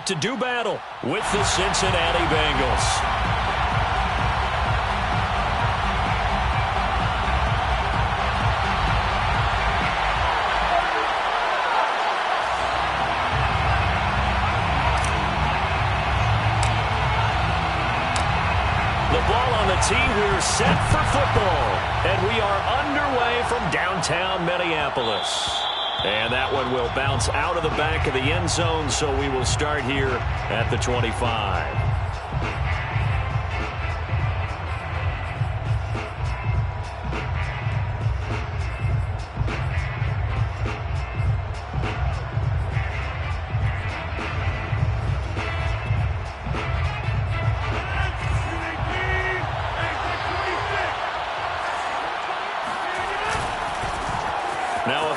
to do battle with the Cincinnati Bengals. Team, we're set for football, and we are underway from downtown Minneapolis. And that one will bounce out of the back of the end zone, so we will start here at the 25.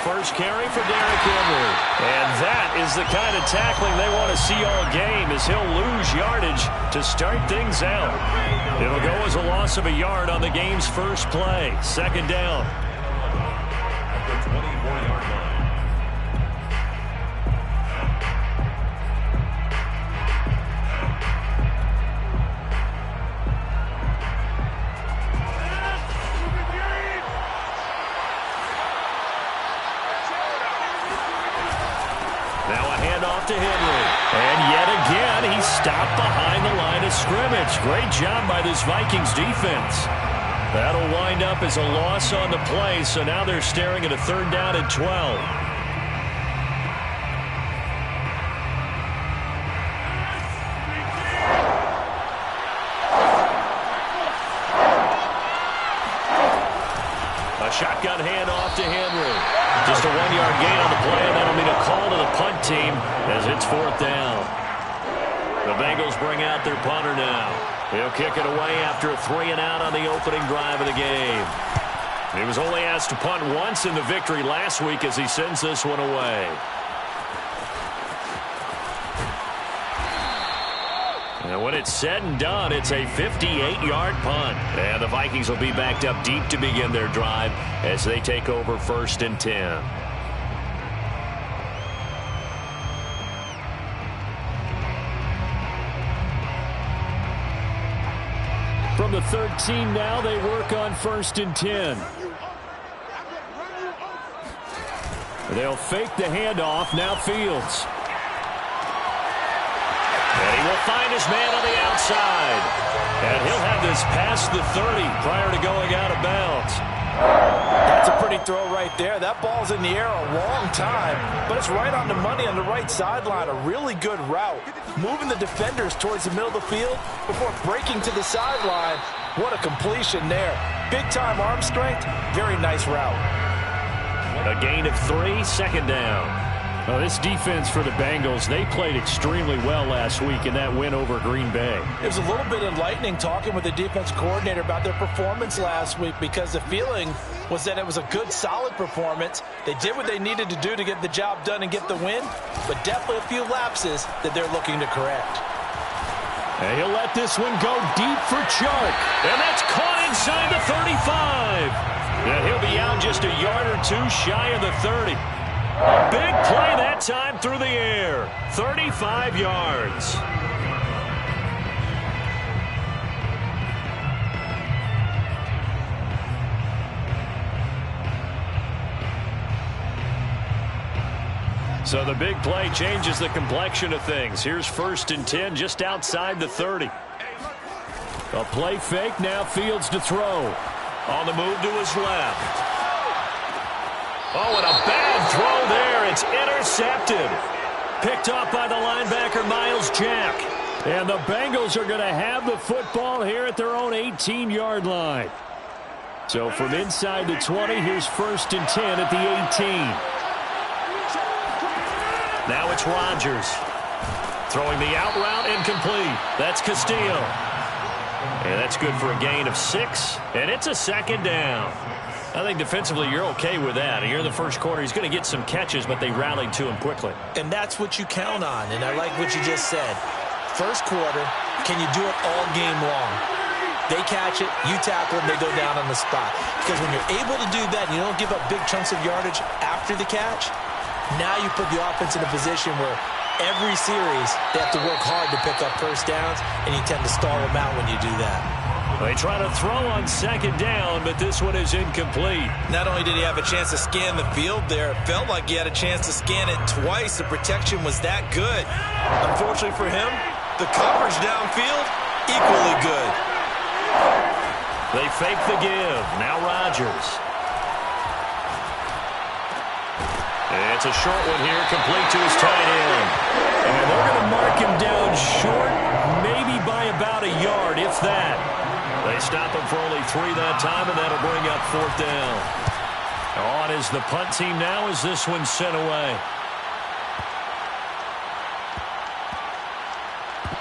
First carry for Derrick Henry. And that is the kind of tackling they want to see all game, as he'll lose yardage to start things out. It'll go as a loss of a yard on the game's first play. Second down. At the 24-yard line. To Henry. And yet again, he's stopped behind the line of scrimmage. Great job by this Vikings defense. That'll wind up as a loss on the play, so now they're staring at a third down and 12. A shotgun handoff to Henry. Just a 1-yard gain on the play, and that'll mean a call to the punt team as it's fourth down. The Bengals bring out their punter now. He'll kick it away after a 3-and-out on the opening drive of the game. He was only asked to punt once in the victory last week as he sends this one away. And when it's said and done, it's a 58-yard punt. And the Vikings will be backed up deep to begin their drive as they take over first and 10. From the 13 now, they work on first and 10. They'll fake the handoff. Now Fields. And he will find his man on the outside. And he'll have this past the 30 prior to going out of bounds. That's a pretty throw right there. That ball's in the air a long time, but it's right on the money on the right sideline. A really good route. Moving the defenders towards the middle of the field before breaking to the sideline. What a completion there. Big-time arm strength. Very nice route. A gain of 3, second down. Well, this defense for the Bengals, they played extremely well last week in that win over Green Bay. It was a little bit enlightening talking with the defense coordinator about their performance last week, because the feeling was that it was a good, solid performance. They did what they needed to do to get the job done and get the win, but definitely a few lapses that they're looking to correct. And he'll let this one go deep for Chark. And that's caught inside the 35. And he'll be out just a yard or two shy of the 30. A big play that time through the air. 35 yards. So the big play changes the complexion of things. Here's first and 10 just outside the 30. A play fake, now Fields to throw. On the move to his left. Oh, and a bad throw there. It's intercepted. Picked off by the linebacker, Miles Jack. And the Bengals are going to have the football here at their own 18-yard line. So from inside the 20, here's first and 10 at the 18. Now it's Rodgers. Throwing the out route, incomplete. That's Castillo. And that's good for a gain of 6. And it's a second down. I think defensively you're okay with that. Here in the first quarter, he's going to get some catches, but they rallied to him quickly. And that's what you count on, and I like what you just said. First quarter, can you do it all game long? They catch it, you tackle them, they go down on the spot. Because when you're able to do that and you don't give up big chunks of yardage after the catch, now you put the offense in a position where every series, they have to work hard to pick up first downs, and you tend to stall them out when you do that. They try to throw on second down, but this one is incomplete. Not only did he have a chance to scan the field there, it felt like he had a chance to scan it twice. The protection was that good. Unfortunately for him, the coverage downfield, equally good. They fake the give. Now Rodgers. It's a short one here, complete to his tight end. And they're going to mark him down short, maybe by about a yard, if that. They stop him for only 3 that time, and that'll bring up 4th down. On is the punt team now as this one's sent away.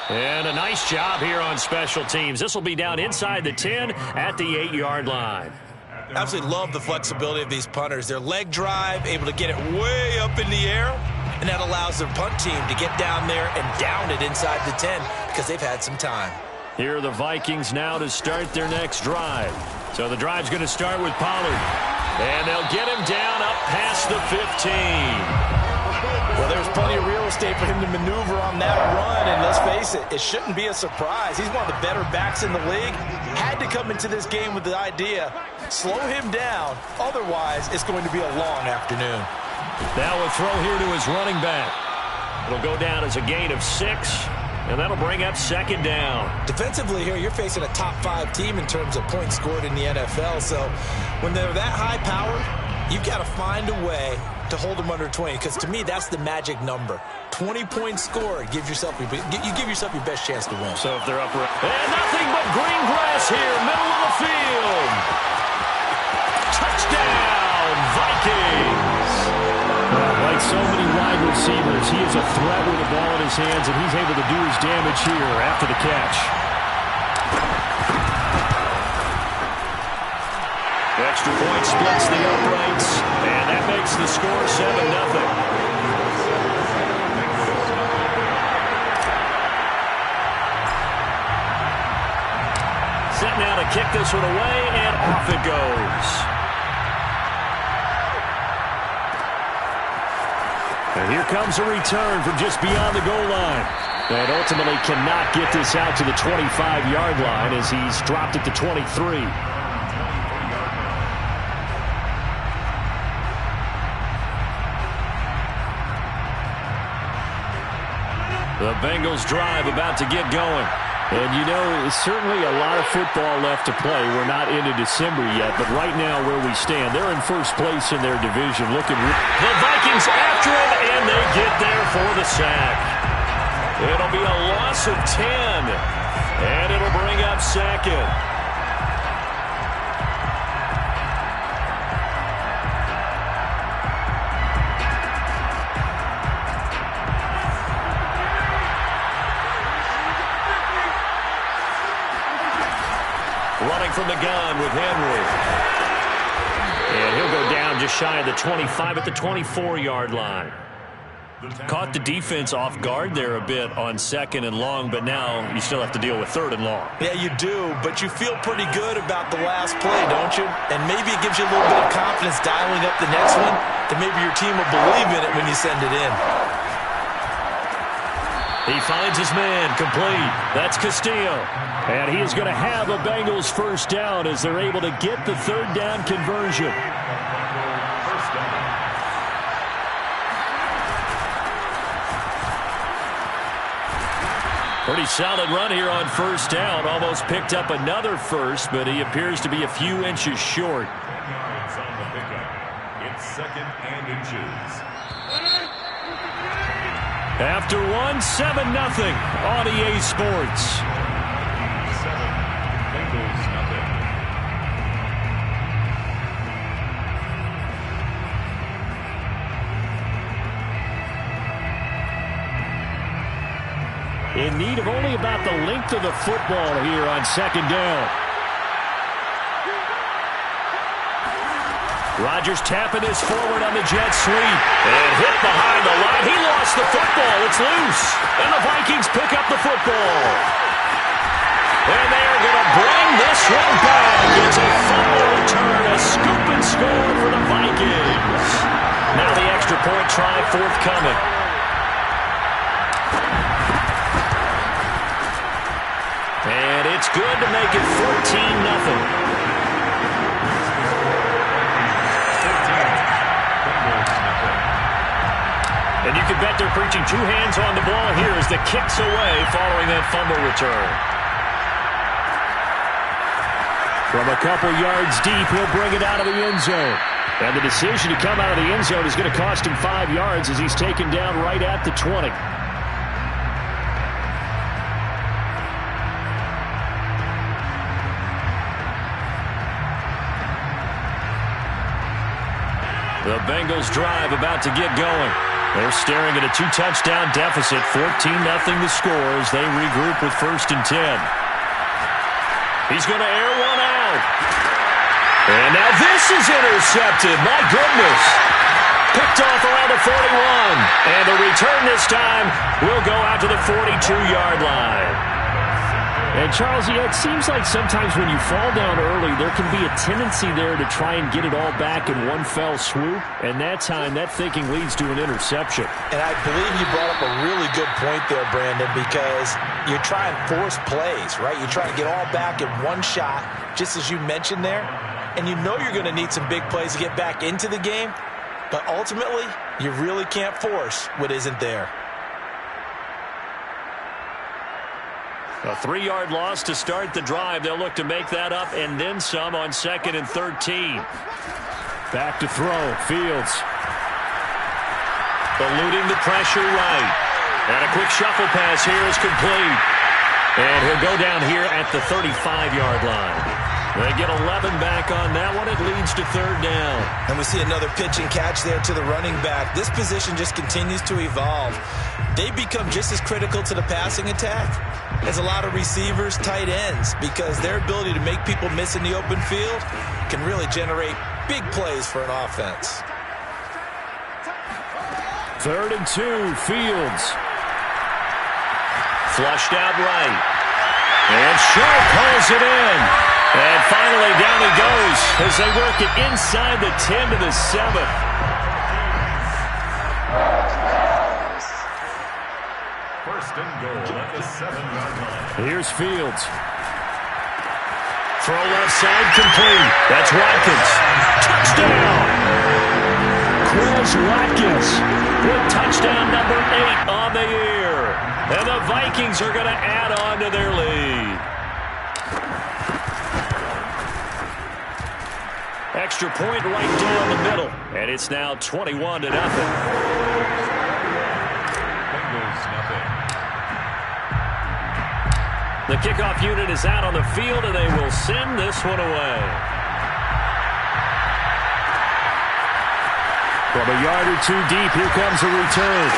And a nice job here on special teams. This will be down inside the 10 at the 8-yard line. Absolutely love the flexibility of these punters. Their leg drive, able to get it way up in the air, and that allows their punt team to get down there and down it inside the 10 because they've had some time. Here are the Vikings now to start their next drive. So the drive's going to start with Pollard. And they'll get him down up past the 15. Well, there's plenty of real estate for him to maneuver on that run, and let's face it, it shouldn't be a surprise. He's one of the better backs in the league. Had to come into this game with the idea, slow him down, otherwise it's going to be a long afternoon. Now a throw here to his running back. It'll go down as a gain of 6. And that'll bring up 2nd down. Defensively here, you're facing a top-5 team in terms of points scored in the NFL. So when they're that high-powered, you've got to find a way to hold them under 20. Because to me, that's the magic number. 20 points scored. You give yourself your best chance to win. So if they're up, and nothing but green grass here, middle of the field. Touchdown, Vikings. Like so many wide receivers, he is a threat with the ball in his hands, and he's able to do his damage here after the catch. Extra point splits the uprights, and that makes the score 7-0. Set now to kick this one away, and off it goes. And here comes a return from just beyond the goal line. And ultimately cannot get this out to the 25-yard line as he's dropped it to 23. The Bengals drive about to get going. And, you know, certainly a lot of football left to play. We're not into December yet, but right now where we stand, they're in first place in their division. The Vikings after him, and they get there for the sack. It'll be a loss of 10, and it'll bring up 2nd. Running from the gun with Henry. And he'll go down just shy of the 25 at the 24-yard line. Caught the defense off guard there a bit on 2nd and long, but now you still have to deal with 3rd and long. Yeah, you do, but you feel pretty good about the last play, don't you? And maybe it gives you a little bit of confidence dialing up the next one, that maybe your team will believe in it when you send it in. He finds his man, complete. That's Castillo. And he is going to have a Bengals first down as they're able to get the 3rd down conversion. Pretty solid run here on first down. Almost picked up another first, but he appears to be a few inches short. It's 2nd and inches. After 7-0 on EA Sports. 7, Bengals nothing. In need of only about the length of the football here on 2nd down. Rodgers tapping this forward on the jet sweep. And hit behind the line. He lost the football. It's loose. And the Vikings pick up the football. And they are going to bring this one back. It's a fumble return. A scoop and score for the Vikings. Now the extra point try forthcoming. good to make it 14-0. And you can bet they're preaching two hands on the ball here as the kick's away following that fumble return. From a couple yards deep, he'll bring it out of the end zone. And the decision to come out of the end zone is going to cost him 5 yards as he's taken down right at the 20. The Bengals drive about to get going. They're staring at a 2-touchdown deficit, 14-0 the score as they regroup with 1st and 10. He's going to air one out. And now this is intercepted. My goodness. Picked off around the 41. And the return this time will go out to the 42-yard line. And, Charles, it seems like sometimes when you fall down early, there can be a tendency there to try and get it all back in one fell swoop. And that time, that thinking leads to an interception. And I believe you brought up a really good point there, Brandon, because you're trying to force plays, right? You're trying to get all back in one shot, just as you mentioned there. And you know you're going to need some big plays to get back into the game. But ultimately, you really can't force what isn't there. A 3-yard loss to start the drive. They'll look to make that up and then some on 2nd and 13. Back to throw. Fields. Eluding the pressure right. And a quick shuffle pass here is complete. And he'll go down here at the 35-yard line. They get 11 back on that one. It leads to 3rd down. And we see another pitch and catch there to the running back. This position just continues to evolve. They become just as critical to the passing attack as a lot of receivers, tight ends, because their ability to make people miss in the open field can really generate big plays for an offense. 3rd and 2, Fields. Flushed out right. And Sharp pulls it in. And finally down he goes as they work it inside the 10 to the 7. First and goal at the 7-yard line. Here's Fields. Throw left side complete. That's Watkins. Touchdown! Quez Watkins with touchdown number 8 on the year. And the Vikings are going to add on to their lead. Extra point right down the middle. And it's now 21-0. Bengals nothing. The kickoff unit is out on the field, and they will send this one away. From a yard or two deep, here comes a return.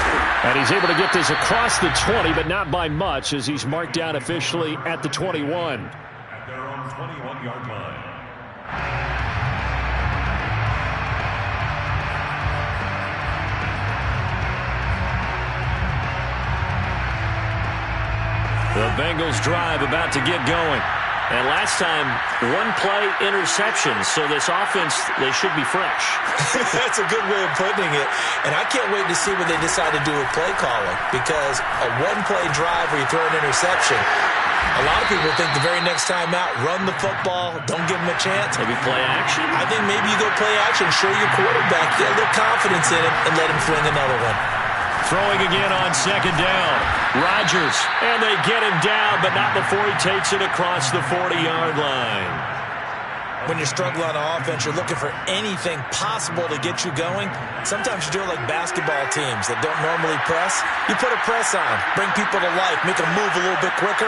And he's able to get this across the 20, but not by much, as he's marked down officially at the 21. At their own 21-yard line. The Bengals drive about to get going. And last time, one-play interception, so this offense, they should be fresh. That's a good way of putting it. And I can't wait to see what they decide to do with play calling, because a one-play drive where you throw an interception, a lot of people think the very next time out, run the football, don't give them a chance. Maybe play action? I think maybe you go play action, show your quarterback, get a little confidence in him, and let him fling another one. Throwing again on 2nd down. Rodgers, and they get him down, but not before he takes it across the 40-yard line. When you're struggling on offense, you're looking for anything possible to get you going. Sometimes you do it like basketball teams that don't normally press. You put a press on, bring people to life, make them move a little bit quicker.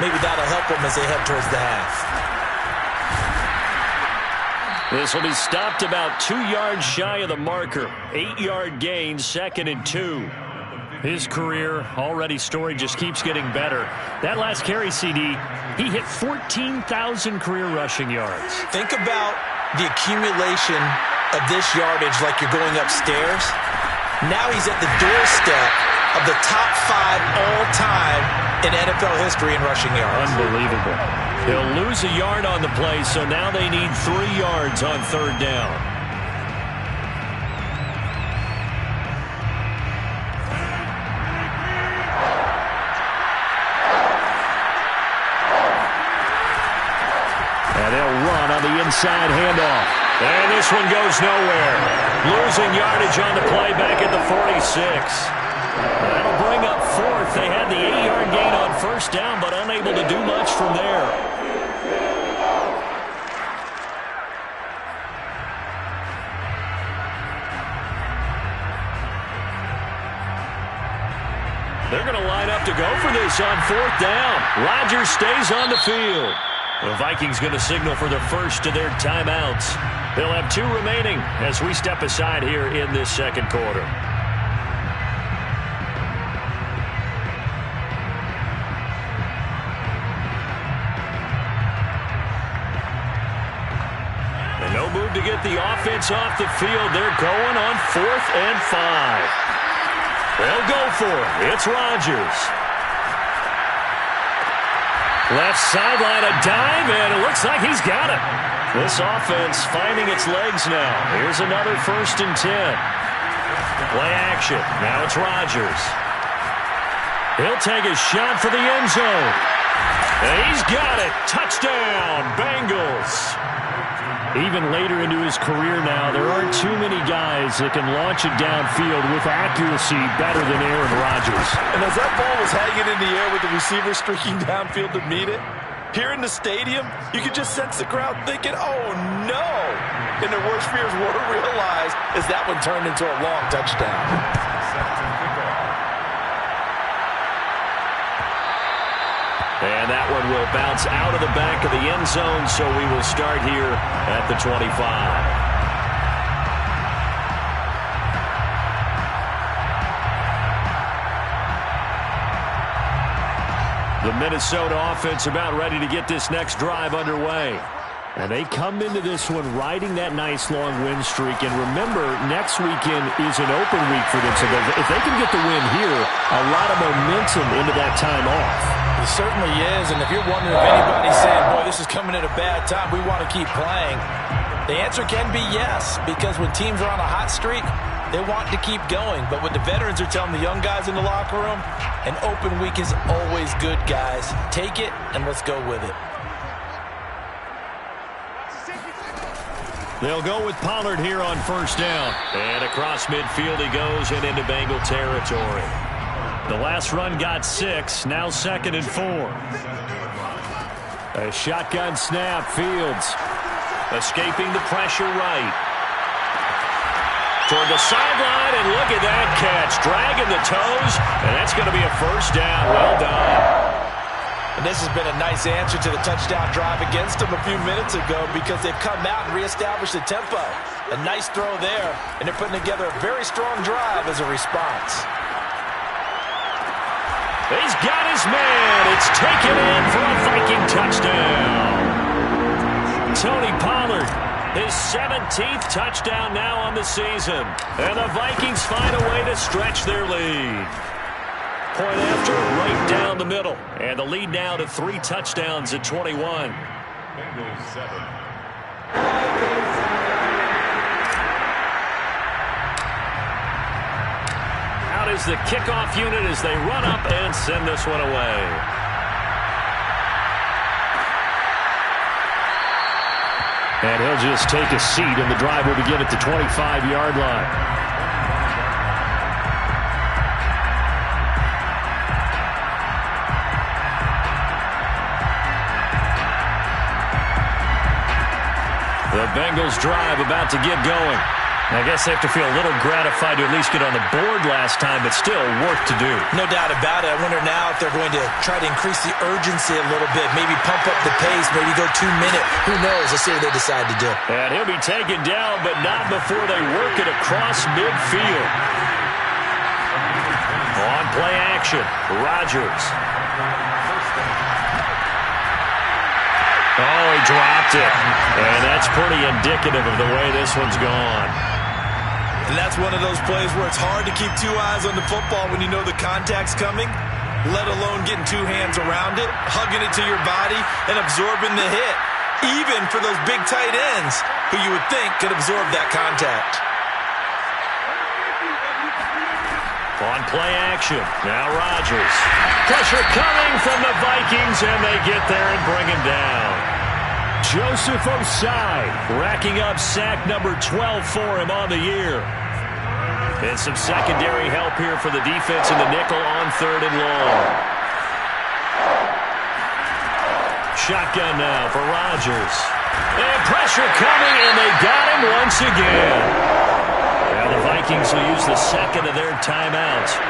Maybe that'll help them as they head towards the half. This will be stopped about 2 yards shy of the marker. 8-yard gain, 2nd and 2. His career already story just keeps getting better. That last carry, CD, he hit 14,000 career rushing yards. Think about the accumulation of this yardage like you're going upstairs. Now he's at the doorstep of the top 5 all-time in NFL history in rushing yards. Unbelievable. He'll lose a yard on the play, so now they need 3 yards on 3rd down. inside handoff. And this one goes nowhere. Losing yardage on the play back at the 46. That'll bring up fourth. They had the 8-yard gain on first down, but unable to do much from there. They're going to line up to go for this on fourth down. Rodgers stays on the field. The Vikings going to signal for the first of their timeouts. They'll have 2 remaining as we step aside here in this second quarter. And no move to get the offense off the field. They're going on 4th and 5. They'll go for it. It's Rodgers. Left sideline, a dive, and it looks like he's got it. This offense finding its legs now. Here's another 1st and 10. Play action. Now it's Rodgers. He'll take a shot for the end zone. And he's got it. Touchdown, Bengals. Even later into his career now, there aren't too many guys that can launch it downfield with accuracy better than Aaron Rodgers. And as that ball was hanging in the air with the receiver streaking downfield to meet it, here in the stadium, you could just sense the crowd thinking, oh, no. And their worst fears were realized as that one turned into a long touchdown. And that one will bounce out of the back of the end zone, so we will start here at the 25. The Minnesota offense about ready to get this next drive underway. And they come into this one riding that nice long win streak. And remember, next weekend is an open week for them. So if they can get the win here, a lot of momentum into that time off. It certainly is. And if you're wondering if anybody's saying, boy, this is coming at a bad time, we want to keep playing, the answer can be yes. Because when teams are on a hot streak, they want to keep going. But what the veterans are telling the young guys in the locker room, an open week is always good, guys. Take it and let's go with it. They'll go with Pollard here on first down. And across midfield he goes and into Bengal territory. The last run got 6, now 2nd and 4. A shotgun snap, Fields. Escaping the pressure right. Toward the sideline, and look at that catch. Dragging the toes, and that's going to be a first down. Well done. And this has been a nice answer to the touchdown drive against them a few minutes ago because they've come out and reestablished the tempo. A nice throw there, and they're putting together a very strong drive as a response. He's got his man. It's taken in for a Viking touchdown. Tony Pollard, his 17th touchdown now on the season. And the Vikings find a way to stretch their lead. Point after, right down the middle. And the lead now to 3 touchdowns at 21. Bengals 7. Out is the kickoff unit as they run up and send this one away. And he'll just take a seat, and the drive will begin at the 25-yard line. The Bengals drive about to get going. I guess they have to feel a little gratified to at least get on the board last time, but still work to do. No doubt about it. I wonder now if they're going to try to increase the urgency a little bit, maybe pump up the pace, maybe go 2-minute. Who knows? Let's see what they decide to do. And he'll be taken down, but not before they work it across midfield. On play action, Rodgers. Oh, he dropped it. And that's pretty indicative of the way this one's gone. And that's one of those plays where it's hard to keep 2 eyes on the football when you know the contact's coming, let alone getting 2 hands around it, hugging it to your body, and absorbing the hit, even for those big tight ends who you would think could absorb that contact. On play action, now Rodgers. Pressure coming from the Vikings, and they get there and bring him down. Joseph Osai racking up sack number 12 for him on the year. And some secondary help here for the defense in the nickel on 3rd and long. Shotgun now for Rodgers. And pressure coming, and they got him once again. Now the Vikings will use the second of their timeouts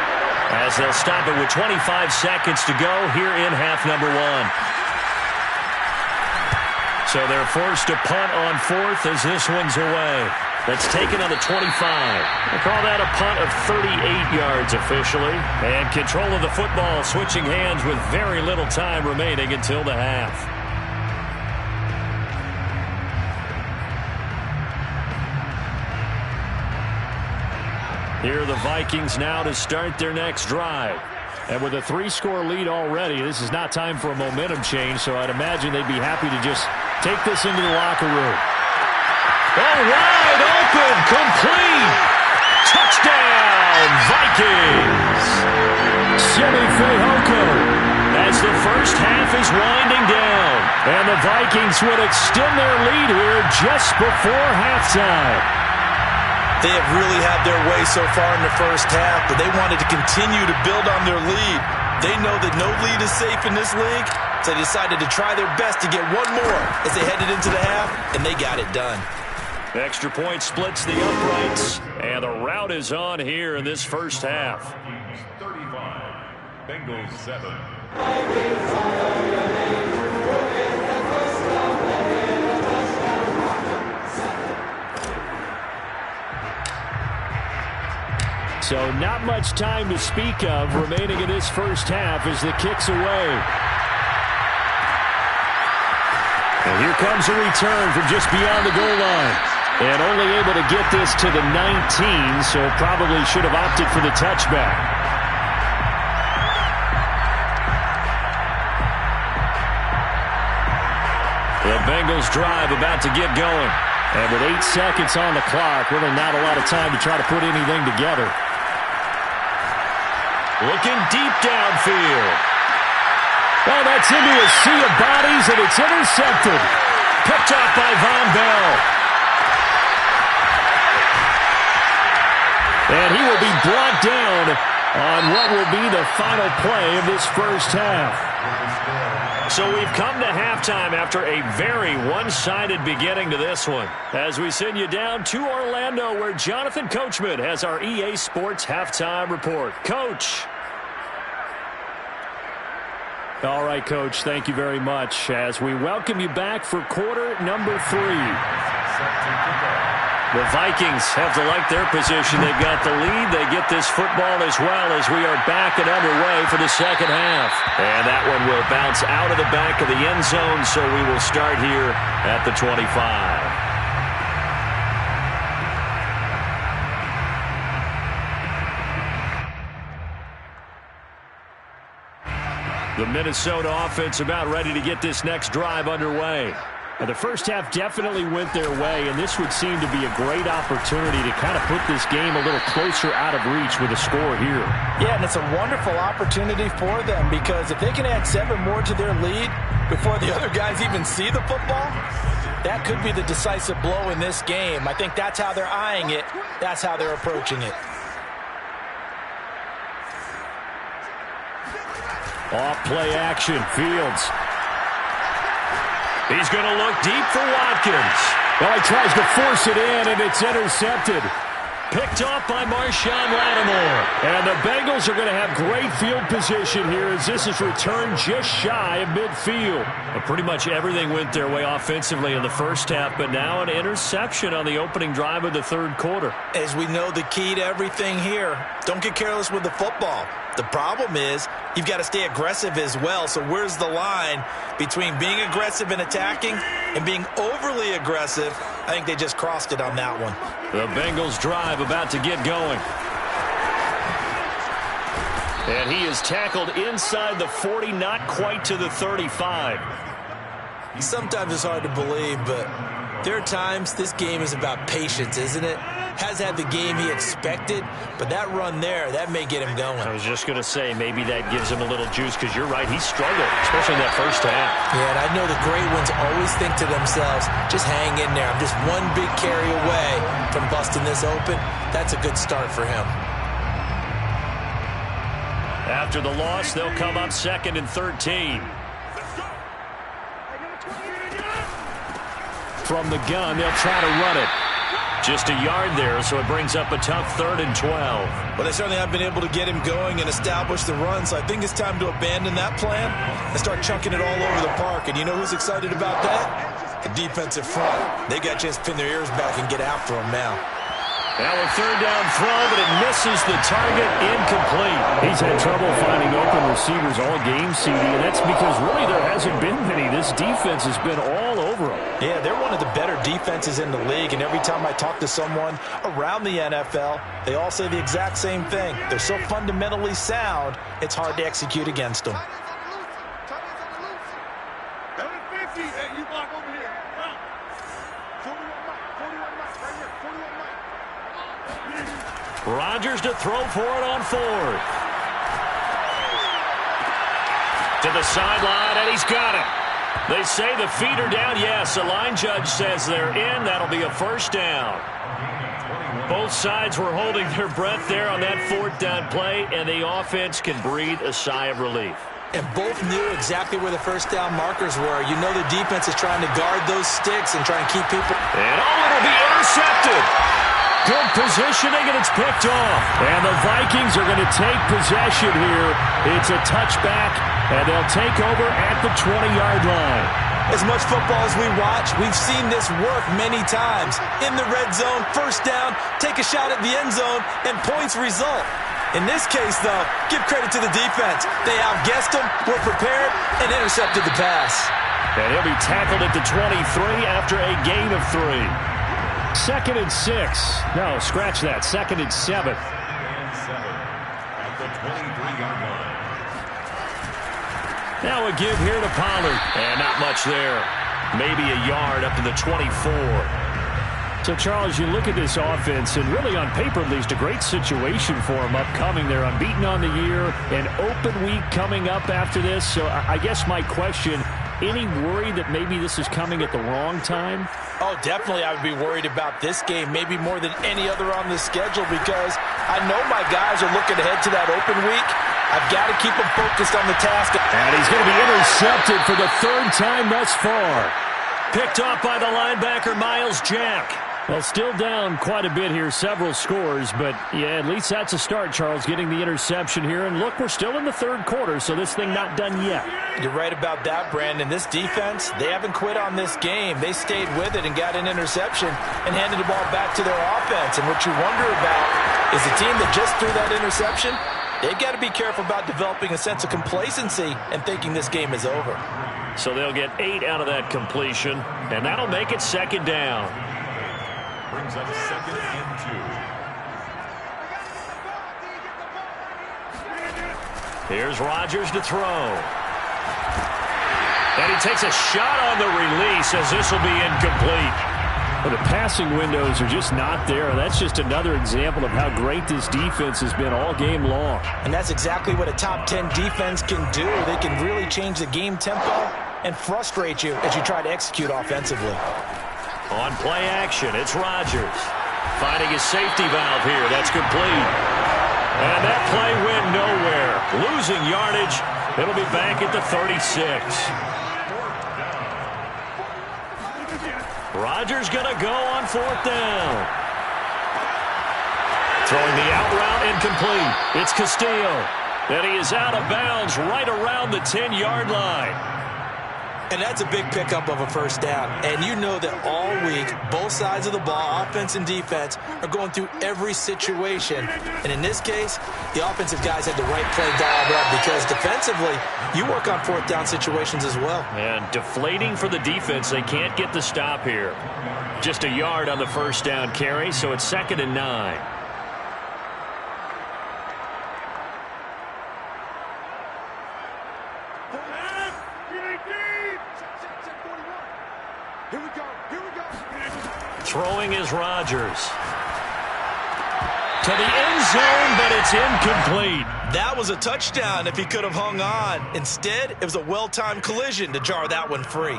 as they'll stop it with 25 seconds to go here in half number 1. So they're forced to punt on 4th as this one's away. That's taken on the 25. They call that a punt of 38 yards officially. And control of the football switching hands with very little time remaining until the half. Here are the Vikings now to start their next drive. And with a 3-score lead already, this is not time for a momentum change, so I'd imagine they'd be happy to just take this into the locker room. Oh, wide open, complete. Touchdown, Vikings. Simi Fehoko as the first half is winding down. And the Vikings would extend their lead here just before halftime. They have really had their way so far in the first half, but they wanted to continue to build on their lead. They know that no lead is safe in this league, so they decided to try their best to get one more as they headed into the half, and they got it done. Extra point splits the uprights, and the rout is on here in this first half. 35, Bengals 7. So not much time to speak of remaining in this first half as the kick's away. And here comes a return from just beyond the goal line. And only able to get this to the 19, so probably should have opted for the touchback. The Bengals drive about to get going. And with 8 seconds on the clock, really not a lot of time to try to put anything together. Looking deep downfield. Oh, that's into a sea of bodies, and it's intercepted. Picked off by Von Bell. And he will be brought down on what will be the final play of this first half. So we've come to halftime after a very one-sided beginning to this one. As we send you down to Orlando, where Jonathan Coachman has our EA Sports halftime report. Coach. All right, Coach, thank you very much as we welcome you back for quarter number 3. The Vikings have to like their position. They've got the lead. They get this football as well as we are back and underway for the second half. And that one will bounce out of the back of the end zone, so we will start here at the 25. The Minnesota offense about ready to get this next drive underway. And the first half definitely went their way, and this would seem to be a great opportunity to kind of put this game a little closer out of reach with a score here. Yeah, and it's a wonderful opportunity for them because if they can add 7 more to their lead before the other guys even see the football, that could be the decisive blow in this game. I think that's how they're eyeing it. That's how they're approaching it. Off play action, Fields. He's going to look deep for Watkins. Well, he tries to force it in, and it's intercepted. Picked off by Marshawn Lattimore. And the Bengals are going to have great field position here as this is returned just shy of midfield. Well, pretty much everything went their way offensively in the first half, but now an interception on the opening drive of the third quarter. As we know, the key to everything here, don't get careless with the football. The problem is you've got to stay aggressive as well. So where's the line between being aggressive and attacking and being overly aggressive? I think they just crossed it on that one. The Bengals drive about to get going. And he is tackled inside the 40, not quite to the 35. Sometimes it's hard to believe, but there are times this game is about patience, isn't it? has had the game he expected, but that run there, that may get him going. I was just going to say, maybe that gives him a little juice, because you're right, he struggled, especially in that first half. Yeah, and I know the great ones always think to themselves, just hang in there. I'm just one big carry away from busting this open. That's a good start for him. After the loss, they'll come up 2nd and 13. From the gun, they'll try to run it. Just a yard there, so it brings up a tough 3rd and 12. Well, they certainly have been able to get him going and establish the run, so I think it's time to abandon that plan and start chunking it all over the park. And you know who's excited about that? The defensive front. They got to just pin their ears back and get after him now. Now a 3rd down throw, but it misses the target, incomplete. He's had trouble finding open receivers all game, CD, and that's because really there hasn't been many. This defense has been all over them. Yeah, they're one of the better defenses in the league, and every time I talk to someone around the NFL, they all say the exact same thing. They're so fundamentally sound, it's hard to execute against them. Rodgers to throw for it on 4th. To the sideline, and he's got it. They say the feet are down. Yes, the line judge says they're in. That'll be a 1st down. Both sides were holding their breath there on that 4th down play, and the offense can breathe a sigh of relief. And both knew exactly where the 1st down markers were. You know the defense is trying to guard those sticks and try and keep people. And it'll be intercepted. Good positioning, and it's picked off. And the Vikings are going to take possession here. It's a touchback, and they'll take over at the 20-yard line. As much football as we watch, we've seen this work many times. In the red zone, 1st down, take a shot at the end zone, and points result. In this case, though, give credit to the defense. They outguessed them, were prepared, and intercepted the pass. And he'll be tackled at the 23 after a gain of 3. 2nd and 6. No, scratch that. 2nd and 7. At the 23-yard line. Now a give here to Pollard. And not much there. Maybe a yard up to the 24. So, Charles, you look at this offense, and really on paper, at least, a great situation for them upcoming. They're unbeaten on the year, an open week coming up after this. So I guess my question, any worry that maybe this is coming at the wrong time? Oh, definitely I would be worried about this game, maybe more than any other on the schedule, because I know my guys are looking ahead to that open week. I've got to keep them focused on the task. And he's going to be intercepted for the 3rd time thus far. Picked off by the linebacker, Miles Jack. Well, still down quite a bit here, several scores, but yeah, at least that's a start, Charles, getting the interception here. And look, we're still in the 3rd quarter, so this thing not done yet. You're right about that, Brandon. This defense, they haven't quit on this game. They stayed with it and got an interception and handed the ball back to their offense. And what you wonder about is the team that just threw that interception, they've got to be careful about developing a sense of complacency and thinking this game is over. So they'll get 8 out of that completion, and that'll make it 2nd down. Brings up 2nd and 2. Here's Rodgers to throw. And he takes a shot on the release as this will be incomplete. Well, the passing windows are just not there. That's just another example of how great this defense has been all game long. And that's exactly what a top 10 defense can do. They can really change the game tempo and frustrate you as you try to execute offensively. On play action, it's Rodgers. Finding his safety valve here. That's complete. And that play went nowhere. Losing yardage. It'll be back at the 36. Rodgers going to go on 4th down. Throwing the out route incomplete. It's Castillo. And he is out of bounds right around the 10-yard line. And that's a big pickup of a 1st down. And you know that all week, both sides of the ball, offense and defense, are going through every situation. And in this case, the offensive guys had the right play dialed up, because defensively, you work on 4th down situations as well. And deflating for the defense. They can't get the stop here. Just a yard on the 1st down carry, so it's 2nd and 9. Throwing is Rodgers. to the end zone, but it's incomplete. That was a touchdown if he could have hung on. Instead, it was a well-timed collision to jar that one free.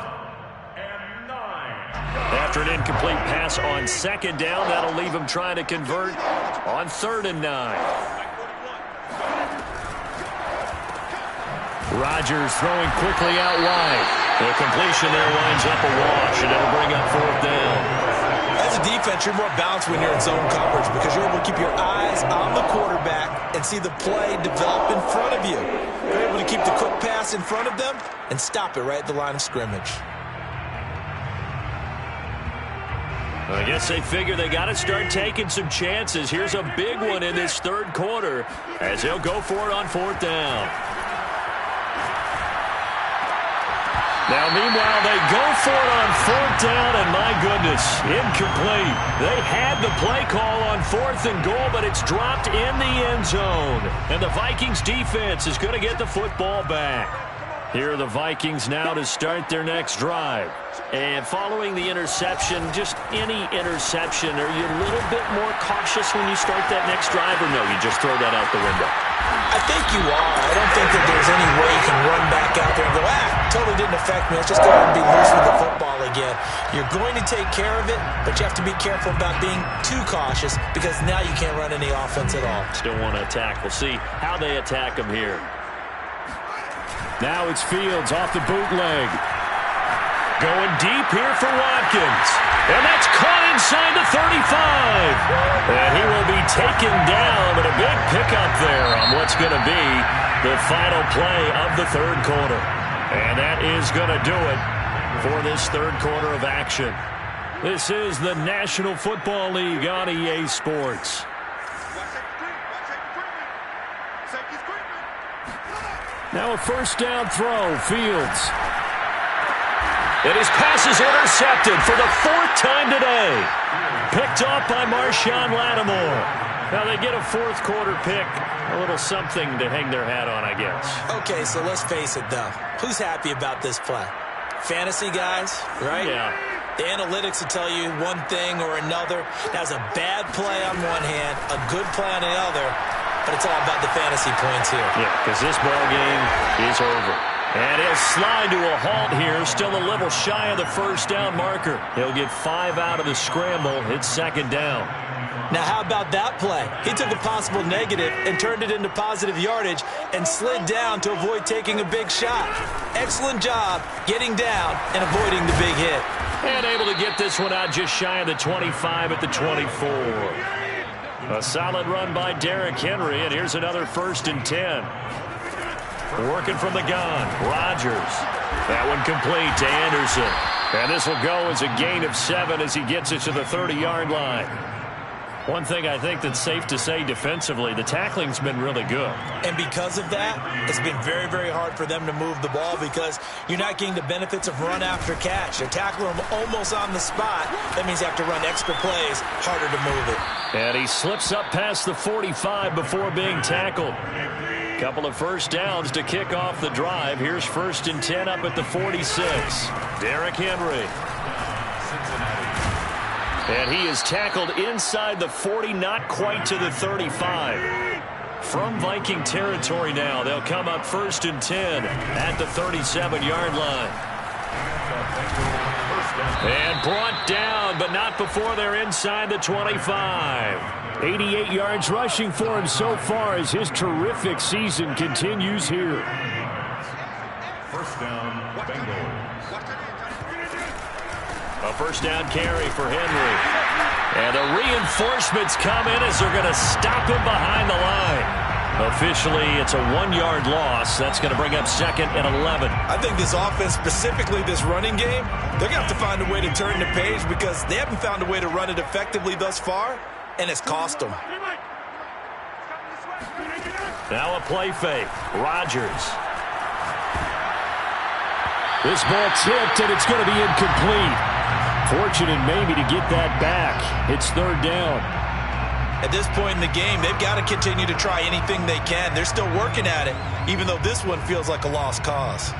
After an incomplete pass on second down, that'll leave him trying to convert on 3rd and 9. Rodgers throwing quickly out wide. The completion there winds up a wash, and it'll bring up 4th down. As a defense, you're more balanced when you're in zone coverage because you're able to keep your eyes on the quarterback and see the play develop in front of you. You're able to keep the quick pass in front of them and stop it right at the line of scrimmage. I guess they figure they got to start taking some chances. Here's a big one in this 3rd quarter as they'll go for it on 4th down. Now, meanwhile, they go for it on 4th down, and my goodness, incomplete. They had the play call on 4th and goal, but it's dropped in the end zone. And the Vikings defense is going to get the football back. Here are the Vikings now to start their next drive. And following the interception, just any interception, are you a little bit more cautious when you start that next drive, or no, you just throw that out the window? I think you are. I don't think that there's any way you can run back out there and go, totally didn't affect me. Let's just go ahead and be loose with the football again. You're going to take care of it, but you have to be careful about being too cautious because now you can't run any offense at all. Still want to attack. We'll see how they attack them here. Now it's Fields off the bootleg. Going deep here for Watkins. And that's caught inside the 35. And he will be taken down, but a big pickup there on what's going to be the final play of the 3rd quarter. And that is going to do it for this 3rd quarter of action. This is the National Football League on EA Sports. Now a 1st down throw, Fields. And his pass is intercepted for the 4th time today. Picked off by Marshawn Lattimore. Now they get a 4th quarter pick. A little something to hang their hat on, I guess. Okay, so let's face it, though. Who's happy about this play? Fantasy guys, right? Yeah. The analytics will tell you one thing or another. That's a bad play on one hand, a good play on the other. But it's all about the fantasy points here. Yeah, because this ball game is over. And he'll slide to a halt here. Still a little shy of the 1st down marker. He'll get 5 out of the scramble. It's 2nd down. Now, how about that play? He took a possible negative and turned it into positive yardage and slid down to avoid taking a big shot. Excellent job getting down and avoiding the big hit. And able to get this one out just shy of the 25 at the 24. A solid run by Derrick Henry, and here's another 1st and 10. Working from the gun, Rodgers. That one complete to Anderson. And this will go as a gain of 7 as he gets it to the 30-yard line. One thing I think that's safe to say defensively, the tackling's been really good. And because of that, it's been very, very hard for them to move the ball because you're not getting the benefits of run after catch. They're tackling them almost on the spot. That means you have to run extra plays, harder to move it. And he slips up past the 45 before being tackled. Couple of 1st downs to kick off the drive. Here's 1st and 10 up at the 46. Derrick Henry. And he is tackled inside the 40, not quite to the 35. From Viking territory now, they'll come up 1st and 10 at the 37-yard line. And brought down, but not before they're inside the 25. 88 yards rushing for him so far as his terrific season continues here. 1st down, Bengals. A 1st down carry for Henry. And the reinforcements come in as they're going to stop him behind the line. Officially, it's a 1-yard loss. That's going to bring up 2nd and 11. I think this offense, specifically this running game, they're going to have to find a way to turn the page because they haven't found a way to run it effectively thus far, and it's cost them. Now a play fake. Rodgers. This ball tipped, and it's going to be incomplete. Fortunate maybe to get that back. It's 3rd down. At this point in the game, they've got to continue to try anything they can. They're still working at it, even though this one feels like a lost cause.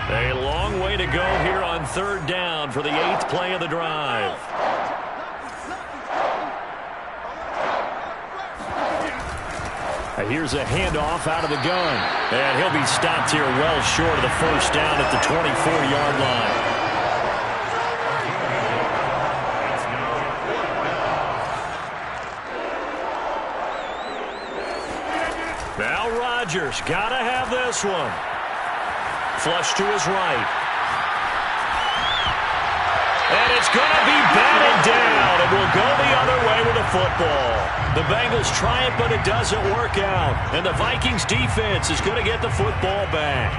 A long one way to go here on third down for the 8th play of the drive. Here's a handoff out of the gun. And he'll be stopped here well short of the first down at the 24-yard line. Now Rodgers, gotta have this one. Flush to his right. And it's going to be batted down, and will go the other way with the football. The Bengals try it, but it doesn't work out. And the Vikings defense is going to get the football back.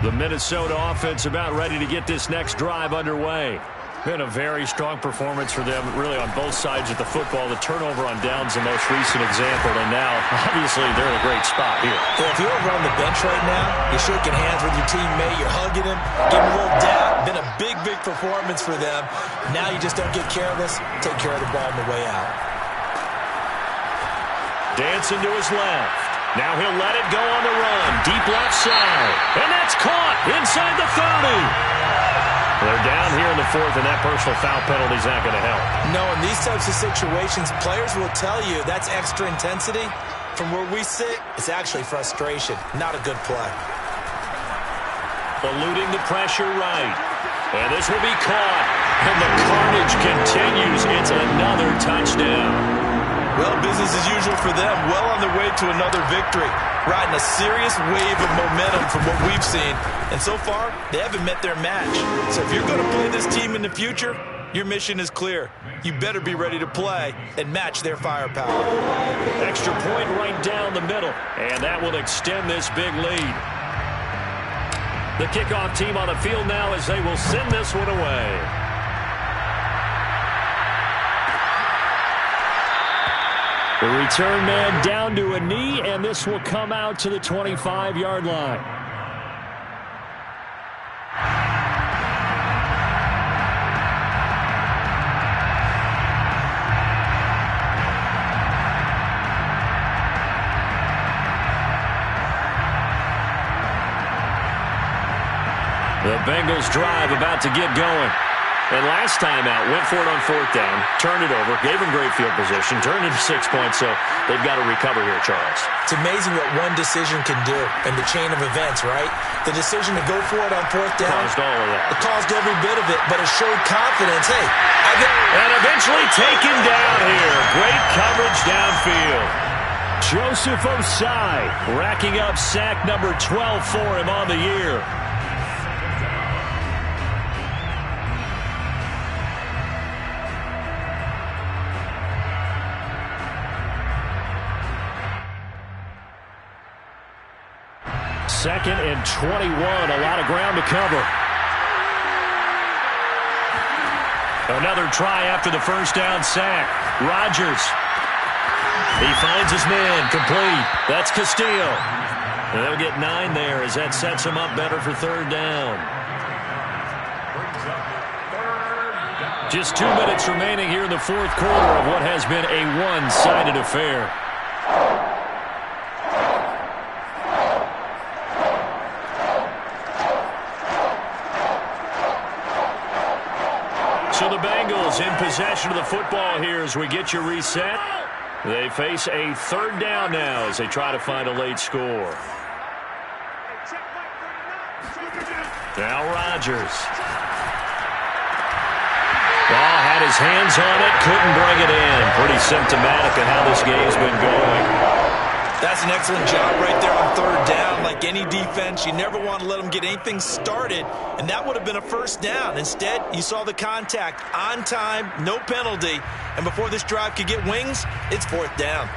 The Minnesota offense about ready to get this next drive underway. Been a very strong performance for them, really, on both sides of the football. The turnover on downs, the most recent example, and now, obviously, they're in a great spot here. Yeah, if you're over on the bench right now, you're shaking hands with your teammate, you're hugging him, giving him a little dap. Been a big, big performance for them. Now you just don't get careless. Take care of the ball on the way out. Dancing to his left. Now he'll let it go on the run. Deep left side. And that's caught inside the 30. They're down here in the 4th, and that personal foul penalty is not going to help. No, in these types of situations, players will tell you that's extra intensity. From where we sit, it's actually frustration. Not a good play. Eluding the pressure right. And this will be caught. And the carnage continues. It's another touchdown. Well, business as usual for them. Well on their way to another victory. Riding a serious wave of momentum from what we've seen. And so far, they haven't met their match. So if you're going to play this team in the future, your mission is clear. You better be ready to play and match their firepower. Extra point right down the middle. And that will extend this big lead. The kickoff team on the field now as they will send this one away. The return man down to a knee, and this will come out to the 25-yard line. The Bengals drive about to get going. And last time out, went for it on 4th down, turned it over, gave them great field position, turned it to 6 points, so they've got to recover here, Charles. It's amazing what one decision can do in the chain of events, right? The decision to go for it on 4th down. Caused all of that. It caused every bit of it, but it showed confidence. Hey, and eventually taken down here. Great coverage downfield. Joseph Osai racking up sack number 12 for him on the year. Second and 21, a lot of ground to cover. Another try after the first down sack. Rodgers. He finds his man, complete. That's Castillo. And they'll get 9 there as that sets him up better for 3rd down. Just 2 minutes remaining here in the 4th quarter of what has been a one-sided affair. So the Bengals in possession of the football here as we get you reset. They face a 3rd down now as they try to find a late score. Now Rodgers. Well, had his hands on it, couldn't bring it in. Pretty symptomatic of how this game's been going. That's an excellent job right there on 3rd down. Like any defense, you never want to let them get anything started, and that would have been a 1st down. Instead, you saw the contact on time, no penalty, and before this drive could get wings, it's 4th down.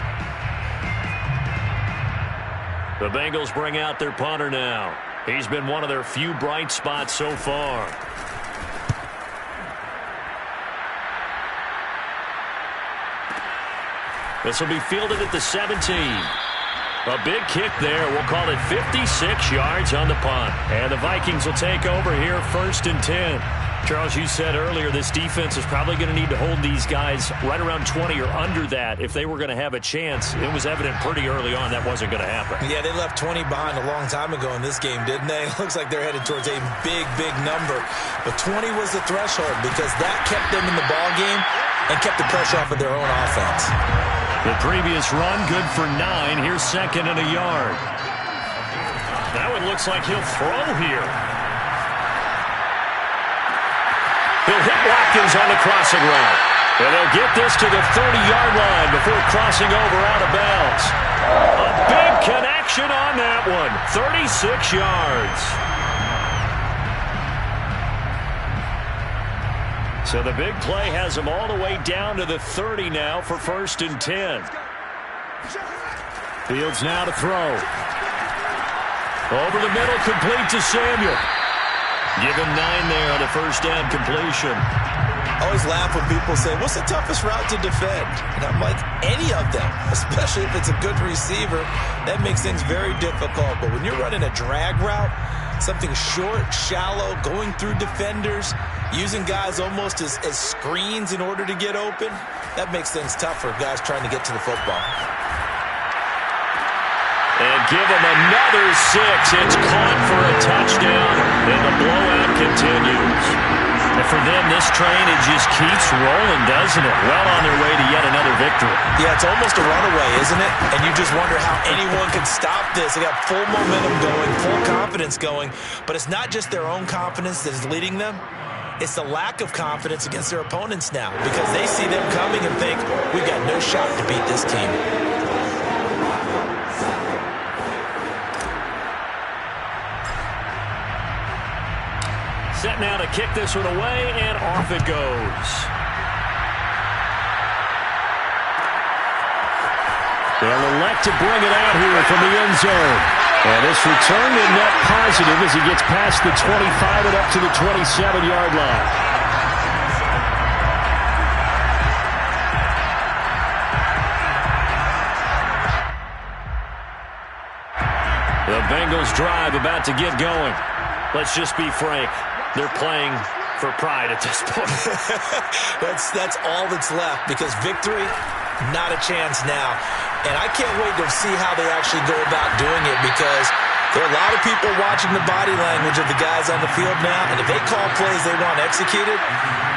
The Bengals bring out their punter now. He's been one of their few bright spots so far. This will be fielded at the 17. A big kick there. We'll call it 56 yards on the punt. And the Vikings will take over here 1st and 10. Charles, you said earlier this defense is probably going to need to hold these guys right around 20 or under that if they were going to have a chance. It was evident pretty early on that wasn't going to happen. Yeah, they left 20 behind a long time ago in this game, didn't they? It looks like they're headed towards a big, big number. But 20 was the threshold because that kept them in the ball game and kept the pressure off of their own offense. The previous run, good for 9. Here's second and a yard. Now it looks like he'll throw here. He'll hit Watkins on the crossing route. And they'll get this to the 30-yard line before crossing over out of bounds. A big connection on that one. 36 yards. So the big play has them all the way down to the 30 now for 1st and 10. Fields now to throw. Over the middle, complete to Samuel. Give him 9 there on the first down completion. I always laugh when people say, what's the toughest route to defend? And I'm like, any of them, especially if it's a good receiver. That makes things very difficult. But when you're running a drag route, something short, shallow, going through defenders, using guys almost as screens in order to get open, that makes things tough for guys trying to get to the football. And give him another 6. It's caught for a touchdown, and the blowout continues. And for them, this train, it just keeps rolling, doesn't it? Well on their way to yet another victory. Yeah, it's almost a runaway, isn't it? And you just wonder how anyone can stop this. They got full momentum going, full confidence going. But it's not just their own confidence that is leading them. It's the lack of confidence against their opponents now because they see them coming and think, we've got no shot to beat this team. Set now to kick this one away, and off it goes. They'll elect to bring it out here from the end zone. And this return will net positive as he gets past the 25 and up to the 27-yard line. The Bengals drive about to get going. Let's just be frank. They're playing for pride at this point. That's all that's left because victory, not a chance now. And I can't wait to see how they actually go about doing it because there are a lot of people watching the body language of the guys on the field now. And if they call plays they want executed,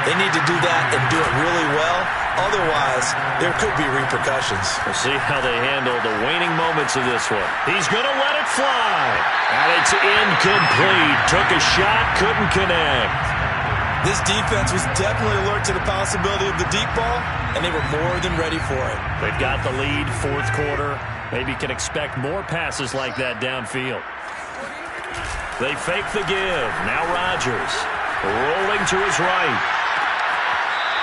they need to do that and do it really well. Otherwise, there could be repercussions. We'll see how they handle the waning moments of this one. He's going to let it fly. And it's incomplete. Took a shot, couldn't connect. This defense was definitely alert to the possibility of the deep ball, and they were more than ready for it. They've got the lead, 4th quarter. Maybe can expect more passes like that downfield. They fake the give. Now Rodgers rolling to his right.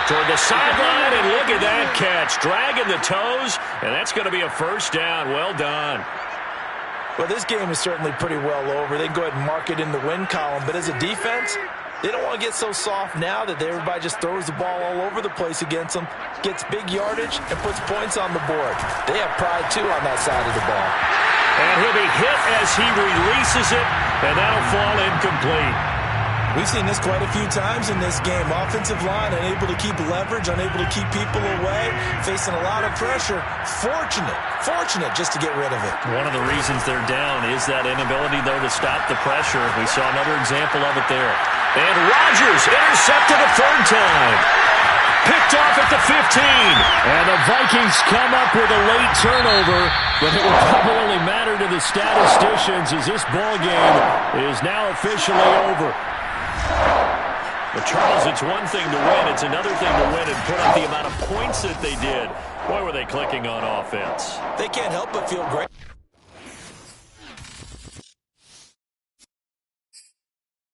Toward the sideline, and look at that catch. Dragging the toes, and that's going to be a first down. Well done. Well, this game is certainly pretty well over. They can go ahead and mark it in the win column. But as a defense, they don't want to get so soft now that everybody just throws the ball all over the place against them, gets big yardage, and puts points on the board. They have pride, too, on that side of the ball. And he'll be hit as he releases it, and that'll fall incomplete. We've seen this quite a few times in this game. Offensive line unable to keep leverage, unable to keep people away, facing a lot of pressure. Fortunate just to get rid of it. One of the reasons they're down is that inability, though, to stop the pressure. We saw another example of it there. And Rodgers intercepted a 3rd time. Picked off at the 15. And the Vikings come up with a late turnover, but it will probably only matter to the statisticians as this ball game is now officially over. But, Charles, it's one thing to win. It's another thing to win and put up the amount of points that they did. Boy, were they clicking on offense. They can't help but feel great.